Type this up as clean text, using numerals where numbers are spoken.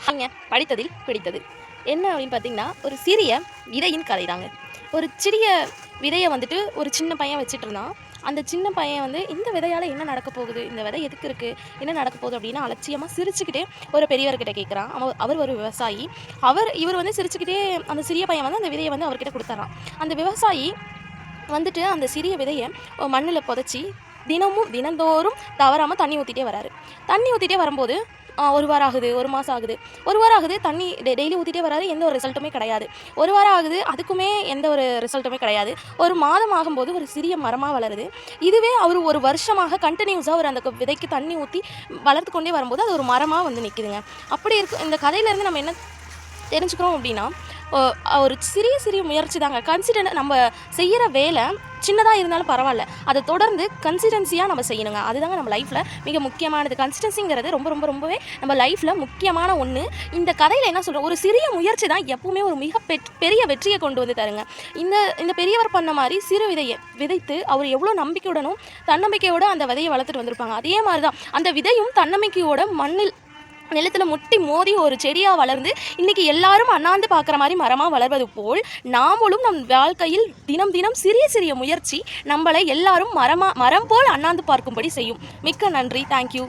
நீங்கள் படித்ததில் பிடித்தது என்ன அப்படின்னு பார்த்தீங்கன்னா, ஒரு சிறிய விதையின் கதை தாங்க. ஒரு சிறிய விதையை வந்துட்டு ஒரு சின்ன பையன் வச்சுட்டு இருந்தான். அந்த சின்ன பையன் வந்து இந்த விதையால் என்ன நடக்க போகுது, இந்த விதை எதுக்கு இருக்குது, என்ன நடக்க போகுது அப்படின்னு அலட்சியமாக சிரிச்சுக்கிட்டே ஒரு பெரியவர்கிட்ட கேட்குறான். அவர் ஒரு விவசாயி. இவர் வந்து சிரிச்சுக்கிட்டே அந்த சிறிய பையன் வந்து அந்த விதையை வந்து அவர்கிட்ட கொடுத்துட்றான். அந்த விவசாயி வந்துட்டு அந்த சிறிய விதையை மண்ணில் புதைச்சி தினந்தோறும் தவறாமல் தண்ணி ஊற்றிட்டே வராரு. தண்ணி ஊற்றிட்டே வரும்போது 1 வாரம் ஆகுது, 1 மாதம் ஆகுது. 1 வாரம் ஆகுது, தண்ணி டெய்லி ஊற்றிட்டே வராரு, எந்த ஒரு ரிசல்ட்டுமே கிடையாது. 1 வாரம் ஆகுது, அதுக்குமே எந்த ஒரு ரிசல்ட்டுமே கிடையாது. 1 மாதம் ஆகும்போது ஒரு சிறிய மரமாக வளருது. இதுவே அவர் 1 வருஷமாக கண்டினியூஸாக அவர் அந்த விதைக்கு தண்ணி ஊற்றி வளர்த்து கொண்டே வரும்போது அது ஒரு மரமாக வந்து நிற்குதுங்க. அப்படி இருக்கு இந்த கதையிலேருந்து நம்ம என்ன தெரிஞ்சுக்கிறோம் அப்படின்னா, ஒரு சிறிய முயற்சி தாங்க. நம்ம செய்கிற வேலை சின்னதாக இருந்தாலும் பரவாயில்ல, அதை தொடர்ந்து கன்சிஸ்டன்சியாக நம்ம செய்யணுங்க. அதுதாங்க நம்ம லைஃப்பில் மிக முக்கியமானது. கன்சிஸ்டன்சிங்கிறது ரொம்பவே நம்ம லைஃப்பில் முக்கியமான ஒன்று. இந்த கதையில் என்ன சொல்கிறோம், ஒரு சிறிய முயற்சி தான் எப்பவுமே ஒரு மிக பெரிய வெற்றியை கொண்டு வந்து தருங்க. இந்த பெரியவர் பண்ண மாதிரி சிறு விதையை விதைத்து அவர் எவ்வளோ நம்பிக்கையுடனும் தன்னம்பிக்கையோடு அந்த விதையை வளர்த்துட்டு வந்திருப்பாங்க. அதே மாதிரி தான் அந்த விதையும் தன்னம்பிக்கையோட நிலத்தில் முட்டி மோதி ஒரு செடியாக வளர்ந்து இன்றைக்கி எல்லாரும் அண்ணாந்து பார்க்குற மாதிரி மரமாக வளர்வது போல் நாமளும் நம் வாழ்க்கையில் தினம் சிறிய முயற்சி நம்மளை எல்லாரும் மரம் போல் அண்ணாந்து பார்க்கும்படி செய்யும். மிக்க நன்றி. தேங்க்யூ.